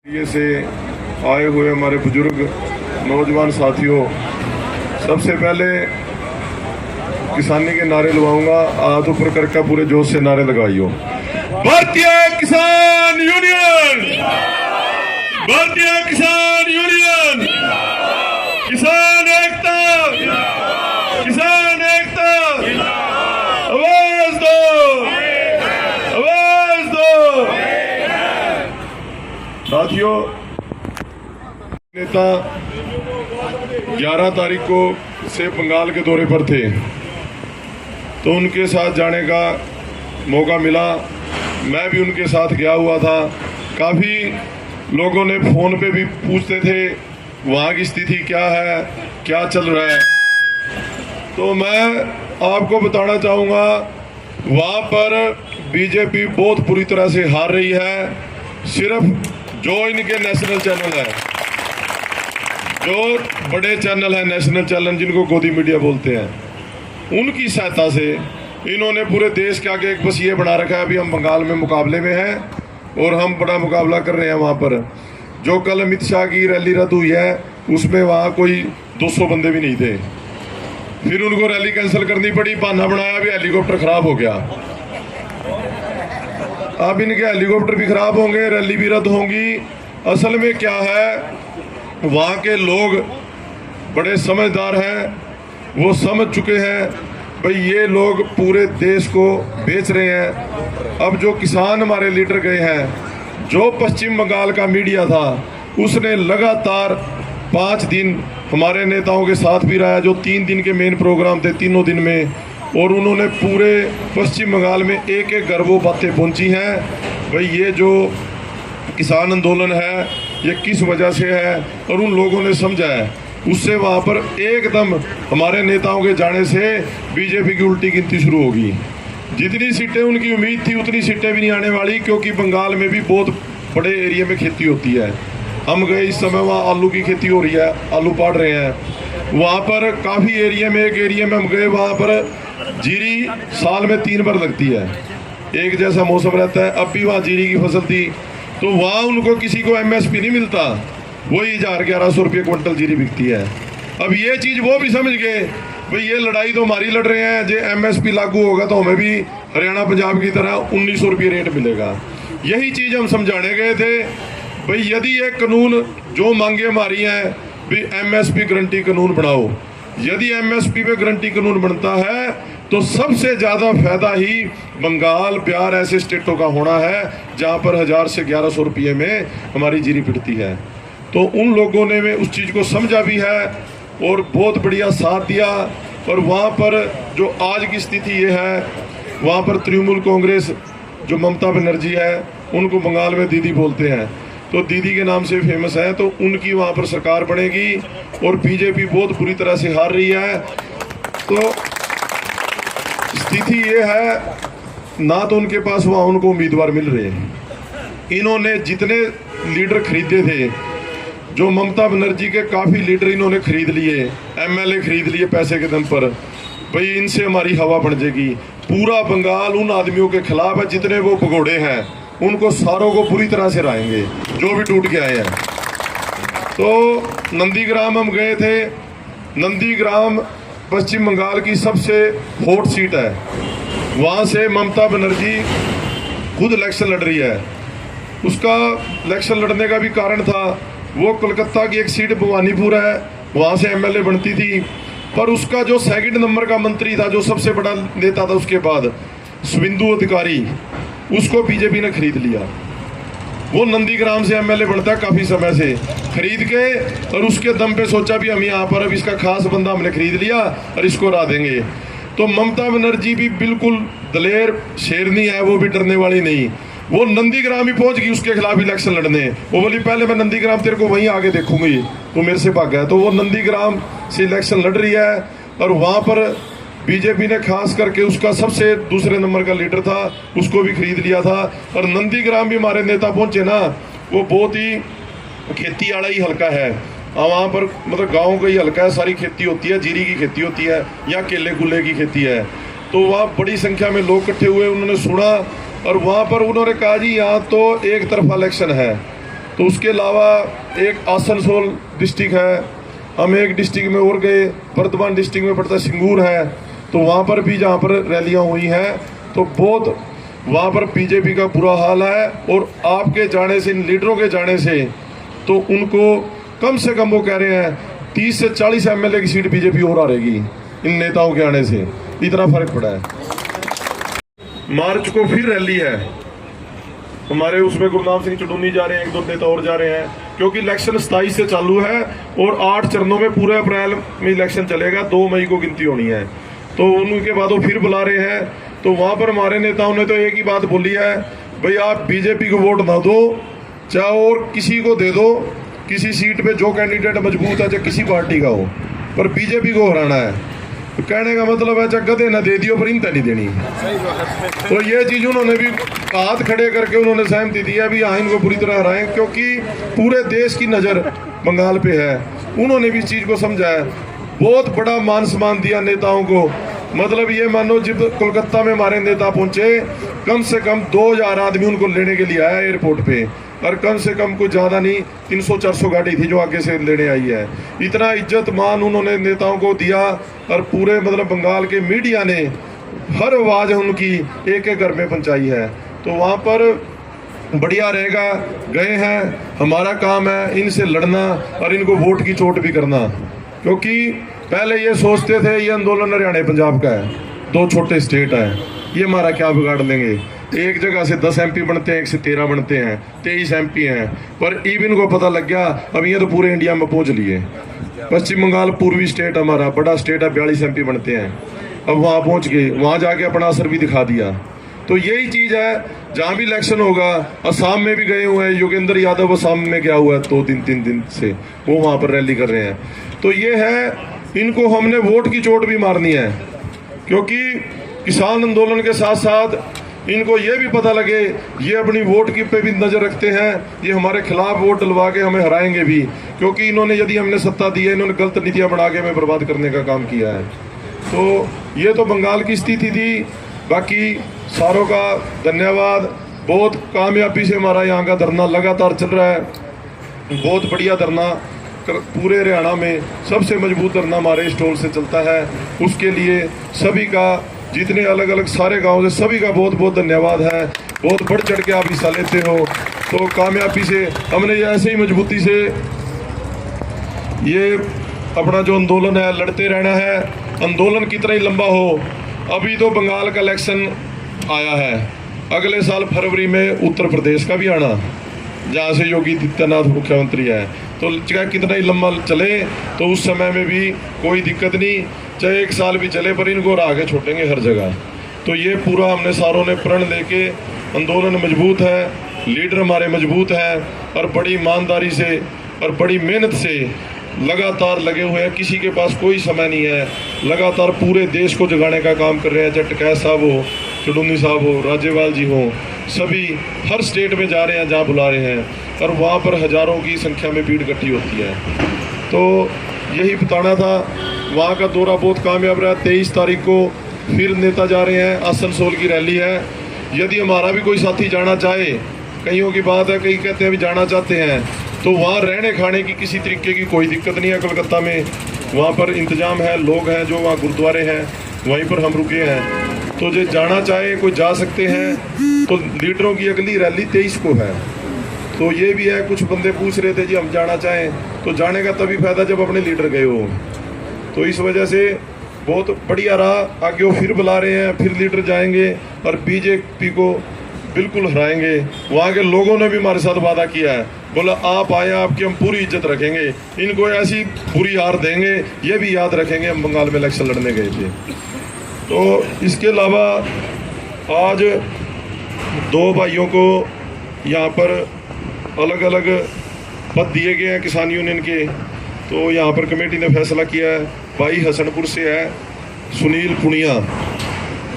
ये से आए हुए हमारे बुजुर्ग नौजवान साथियों, सबसे पहले किसानी के नारे लगाऊंगा। हाथ ऊपर करके पूरे जोश से नारे लगाइयो। भारतीय किसान यूनियन, भारतीय किसान यूनियन, किसान एकता, किसान एकता, आवाज दो, आवाज दो। साथियों, नेता 11 तारीख को से बंगाल के दौरे पर थे, तो उनके साथ जाने का मौका मिला। मैं भी उनके साथ गया हुआ था। काफ़ी लोगों ने फ़ोन पे भी पूछते थे वहाँ की स्थिति क्या है, क्या चल रहा है। तो मैं आपको बताना चाहूँगा, वहाँ पर बीजेपी बहुत बुरी तरह से हार रही है। सिर्फ जो इनके नेशनल चैनल है, जो बड़े चैनल है नेशनल चैनल जिनको गोदी मीडिया बोलते हैं, उनकी सहायता से इन्होंने पूरे देश के आगे एक बस ये बना रखा है, अभी हम बंगाल में मुकाबले में हैं और हम बड़ा मुकाबला कर रहे हैं। वहाँ पर जो कल अमित शाह की रैली रद्द हुई है, उसमें वहाँ कोई 200 बंदे भी नहीं थे। फिर उनको रैली कैंसिल करनी पड़ी, बहाना बनाया भी हेलीकॉप्टर खराब हो गया। अब इनके हेलीकॉप्टर भी खराब होंगे, रैली भी रद्द होंगी। असल में क्या है, वहाँ के लोग बड़े समझदार हैं, वो समझ चुके हैं भाई ये लोग पूरे देश को बेच रहे हैं। अब जो किसान हमारे लीडर गए हैं, जो पश्चिम बंगाल का मीडिया था, उसने लगातार 5 दिन हमारे नेताओं के साथ भी रहा, जो 3 दिन के मेन प्रोग्राम थे तीनों दिन में, और उन्होंने पूरे पश्चिम बंगाल में एक एक घर वो बातें पहुंची हैं भाई ये जो किसान आंदोलन है ये किस वजह से है, और उन लोगों ने समझा है। उससे वहाँ पर एकदम हमारे नेताओं के जाने से बीजेपी की उल्टी गिनती शुरू होगी। जितनी सीटें उनकी उम्मीद थी उतनी सीटें भी नहीं आने वाली, क्योंकि बंगाल में भी बहुत बड़े एरिया में खेती होती है। हम गए, इस समय वहाँ आलू की खेती हो रही है, आलू पाड़ रहे हैं। वहाँ पर काफ़ी एरिया में, एक एरिया में हम गए, वहाँ पर जीरी साल में 3 बार लगती है, एक जैसा मौसम रहता है। अब भी वहाँ जीरी की फसल थी, तो वहाँ उनको किसी को एमएसपी नहीं मिलता, वही 1100 रुपये क्विंटल जीरी बिकती है। अब ये चीज़ वो भी समझ गए भाई ये लड़ाई तो हमारी लड़ रहे हैं, जो एमएसपी लागू होगा तो हमें भी हरियाणा पंजाब की तरह 1900 रुपये रेट मिलेगा। यही चीज़ हम समझाने गए थे भाई यदि ये कानून जो मांगे हमारी हैं भी एमएसपी गारंटी कानून बनाओ। यदि एमएसपी पे गारंटी कानून बनता है तो सबसे ज़्यादा फायदा ही बंगाल, बिहार ऐसे स्टेटों का होना है जहाँ पर 1000 से 1100 रुपये में हमारी जीरी पिटती है। तो उन लोगों ने उस चीज़ को समझा भी है और बहुत बढ़िया साथ दिया। और वहाँ पर जो आज की स्थिति ये है, वहाँ पर तृणमूल कांग्रेस जो ममता बनर्जी है, उनको बंगाल में दीदी बोलते हैं, तो दीदी के नाम से फेमस है, तो उनकी वहाँ पर सरकार बनेगी। और बीजेपी बहुत बुरी तरह से हार रही है। तो स्थिति ये है, ना तो उनके पास वहाँ उनको उम्मीदवार मिल रहे हैं। इन्होंने जितने लीडर खरीदे थे, जो ममता बनर्जी के काफ़ी लीडर इन्होंने खरीद लिए, एमएलए खरीद लिए पैसे के दम पर, भाई इनसे हमारी हवा बन जाएगी। पूरा बंगाल उन आदमियों के खिलाफ है, जितने वो भगोड़े हैं उनको सारों को पूरी तरह से हराएंगे, जो भी टूट के आए हैं। तो नंदीग्राम हम गए थे। नंदीग्राम पश्चिम बंगाल की सबसे हॉट सीट है। वहाँ से ममता बनर्जी खुद इलेक्शन लड़ रही है। उसका इलेक्शन लड़ने का भी कारण था, वो कोलकाता की एक सीट भवानीपुर है, वहाँ से एमएलए बनती थी, पर उसका जो 2nd नंबर का मंत्री था, जो सबसे बड़ा नेता था उसके बाद, शुभेंदु अधिकारी, उसको बीजेपी ने खरीद लिया। वो नंदीग्राम से एमएलए बनता है काफ़ी समय से, खरीद के, और उसके दम पे सोचा भी हम यहाँ पर अब इसका खास बंदा हमने खरीद लिया और इसको हरा देंगे। तो ममता बनर्जी भी बिल्कुल दलेर शेरनी है, वो भी डरने वाली नहीं। वो नंदीग्राम ही पहुंच गई उसके खिलाफ इलेक्शन लड़ने। वो बोली पहले मैं नंदीग्राम तेरे को वहीं आगे देखूंगी, तो मेरे से भाग गया। तो वो नंदीग्राम से इलेक्शन लड़ रही है, और वहाँ पर बीजेपी ने खास करके उसका सबसे दूसरे नंबर का लीडर था, उसको भी खरीद लिया था। और नंदीग्राम भी हमारे नेता पहुंचे ना, वो बहुत ही खेती वाला ही हल्का है। वहाँ पर मतलब गाँव का ही हल्का है, सारी खेती होती है, जीरी की खेती होती है या केले कुले की खेती है। तो वहाँ बड़ी संख्या में लोग इकट्ठे हुए, उन्होंने सुना और वहाँ पर उन्होंने कहा जी यहाँ तो एक तरफा इलेक्शन है, तो उसके अलावा एक आसनसोल डिस्ट्रिक्ट है, हम एक डिस्ट्रिक्ट में और गए, वर्धमान डिस्ट्रिक्ट में पड़ता सिंगूर है, तो वहाँ पर भी जहाँ पर रैलियाँ हुई हैं तो बहुत वहाँ पर बीजेपी का बुरा हाल है। और आपके जाने से, इन लीडरों के जाने से, तो उनको कम से कम वो कह रहे हैं 30 से 40 एमएलए की सीट बीजेपी और आ रहेगी इन नेताओं के आने से, इतना फर्क पड़ा है। मार्च को फिर रैली है हमारे, उसमें गुरनाम सिंह चुडूनी जा रहे हैं, 1-2 नेता और जा रहे हैं, क्योंकि इलेक्शन 27 से चालू है और 8 चरणों में पूरे अप्रैल में इलेक्शन चलेगा, 2 मई को गिनती होनी है। तो उनके बाद वो फिर बुला रहे हैं। तो वहाँ पर हमारे नेताओं ने तो एक ही बात बोली है, भाई आप बीजेपी को वोट ना दो, चाहे और किसी को दे दो, किसी सीट पे जो कैंडिडेट मजबूत है, चाहे किसी पार्टी का हो, पर बीजेपी को हराना है। तो कहने का मतलब है चाहे गधे ना दे दियो पर इनता नहीं देनी। तो ये चीज़ उन्होंने भी हाथ खड़े करके उन्होंने सहमति दी है, भी हाँ इनको पूरी तरह हराएं, क्योंकि पूरे देश की नज़र बंगाल पे है। उन्होंने भी इस चीज़ को समझा है, बहुत बड़ा मान सम्मान दिया नेताओं को। मतलब ये मानो जब कोलकाता में हमारे नेता पहुंचे, कम से कम 2000 आदमी उनको लेने के लिए आया एयरपोर्ट पे, और कम से कम कुछ ज़्यादा नहीं 300-400 गाड़ी थी जो आगे से लेने आई है। इतना इज्जत मान उन्होंने नेताओं को दिया, और पूरे मतलब बंगाल के मीडिया ने हर आवाज़ उनकी एक एक घर में पहुंचाई है। तो वहाँ पर बढ़िया रहेगा, गए हैं, हमारा काम है इनसे लड़ना और इनको वोट की चोट भी करना। क्योंकि पहले ये सोचते थे ये आंदोलन हरियाणा पंजाब का है, 2 छोटे स्टेट हैं, ये हमारा क्या बिगाड़ लेंगे। एक जगह से 10 एमपी बनते हैं, एक से 13 बनते हैं, 23 एमपी हैं, पर इवन को पता लग गया अब ये तो पूरे इंडिया में पहुंच लिए। पश्चिम बंगाल पूर्वी स्टेट हमारा बड़ा स्टेट है, 42 एमपी बनते हैं, अब वहाँ पहुँच गए, वहाँ जाके अपना असर भी दिखा दिया। तो यही चीज़ है, जहाँ भी इलेक्शन होगा, असम में भी गए हुए हैं, योगेंद्र यादव असम में गया हुआ है 2-3 दिन से, वो वहाँ पर रैली कर रहे हैं। तो ये है, इनको हमने वोट की चोट भी मारनी है, क्योंकि किसान आंदोलन के साथ साथ इनको ये भी पता लगे ये अपनी वोट की पे भी नज़र रखते हैं, ये हमारे खिलाफ वोट डलवा के हमें हराएंगे भी, क्योंकि इन्होंने यदि हमने सत्ता दी है, इन्होंने गलत नीतियाँ बना के हमें बर्बाद करने का काम किया है। तो ये तो बंगाल की स्थिति थी। बाकी सारों का धन्यवाद, बहुत कामयाबी से हमारा यहाँ का धरना लगातार चल रहा है, बहुत बढ़िया धरना, पूरे हरियाणा में सबसे मजबूत धरना हमारे स्टॉल से चलता है। उसके लिए सभी का, जितने अलग अलग सारे गांव से सभी का बहुत बहुत धन्यवाद है, बहुत बढ़ चढ़ के आप हिस्सा लेते हो। तो कामयाबी से हमने ऐसे ही मजबूती से ये अपना जो आंदोलन है लड़ते रहना है, आंदोलन कितना ही लंबा हो। अभी तो बंगाल का इलेक्शन आया है, अगले साल फरवरी में उत्तर प्रदेश का भी आना, जहाँ से योगी आदित्यनाथ मुख्यमंत्री है। तो चाहे कितना ही लंबा चले तो उस समय में भी कोई दिक्कत नहीं, चाहे 1 साल भी चले, पर इनको आगे छोड़ेंगे हर जगह। तो ये पूरा हमने सारों ने प्रण लेके, आंदोलन मजबूत है, लीडर हमारे मजबूत हैं, और बड़ी ईमानदारी से और बड़ी मेहनत से लगातार लगे हुए हैं। किसी के पास कोई समय नहीं है, लगातार पूरे देश को जगाने का काम कर रहे हैं। चाहे टकैत साहब हो, चुडूनी साहब हो, राज्यपाल जी हो, सभी हर स्टेट में जा रहे हैं जहाँ बुला रहे हैं, और वहाँ पर हज़ारों की संख्या में भीड़ इकट्ठी होती है। तो यही बताना था। वहाँ का दौरा बहुत कामयाब रहा। 23 तारीख को फिर नेता जा रहे हैं, आसनसोल की रैली है। यदि हमारा भी कोई साथी जाना चाहे, कईयों की बात है, कई कहते हैं भी जाना चाहते हैं, तो वहाँ रहने खाने की किसी तरीके की कोई दिक्कत नहीं है। कोलकाता में वहाँ पर इंतजाम है, लोग हैं जो वहाँ गुरुद्वारे हैं, वहीं पर हम रुके हैं। तो जो जाना चाहे कोई जा सकते हैं। तो लीडरों की अगली रैली 23 को है। तो ये भी है, कुछ बंदे पूछ रहे थे जी हम जाना चाहें, तो जाने का तभी फायदा जब अपने लीडर गए हो। तो इस वजह से बहुत बढ़िया रहा। आगे वो फिर बुला रहे हैं, फिर लीडर जाएंगे और बीजेपी को बिल्कुल हराएंगे। वहाँ के लोगों ने भी हमारे साथ वादा किया है, बोला आप आए, आपकी हम पूरी इज्जत रखेंगे, इनको ऐसी बुरी हार देंगे, ये भी याद रखेंगे हम बंगाल में इलेक्शन लड़ने गए थे। तो इसके अलावा आज 2 भाइयों को यहाँ पर अलग अलग पद दिए गए हैं किसान यूनियन के। तो यहाँ पर कमेटी ने फैसला किया है, भाई हसनपुर से है सुनील पुनिया,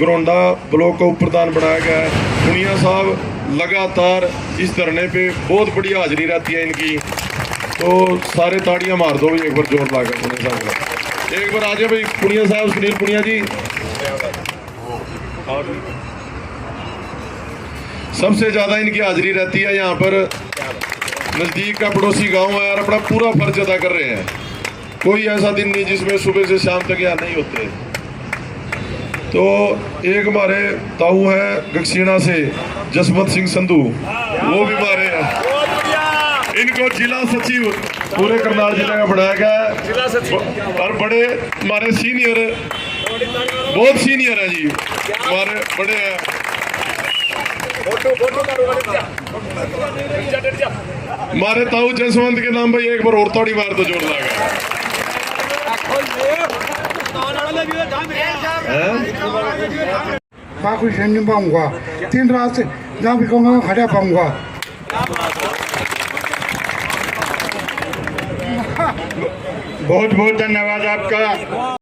गरोंडा ब्लॉक का उप प्रधान बनाया गया है। पुनिया साहब लगातार इस धरने पे बहुत बड़ी हाजिरी रहती है इनकी, तो सारे ताड़ियां मार दो भाई एक बार जोर लाकर पुनिया साहब का। एक बार आ जाए भाई पुनिया साहब, सुनील पुनिया जी। सबसे ज़्यादा इनकी हाजिरी रहती है यहाँ पर नजदीक का पड़ोसी गांव है और अपना पूरा फर्ज अदा कर रहे हैं। कोई ऐसा दिन नहीं जिसमें सुबह से शाम तक यहाँ नहीं होते। तो एक हमारे ताऊ है गक्सीना से, जसवंत सिंह संधू, वो भी हमारे हैं। इनको जिला सचिव पूरे करनाल जिले का बनाया गया है और बड़े हमारे सीनियर, बहुत सीनियर है जी, हमारे बड़े हैं। हमारे ताऊ जसवंत के नाम पे एक बार और तोड़ी मार तो जोर लगा। बाकुल शनि पाऊंगा 3 रात जहाँ भी कहूँगा खड़ा पाऊंगा। बहुत बहुत धन्यवाद आपका।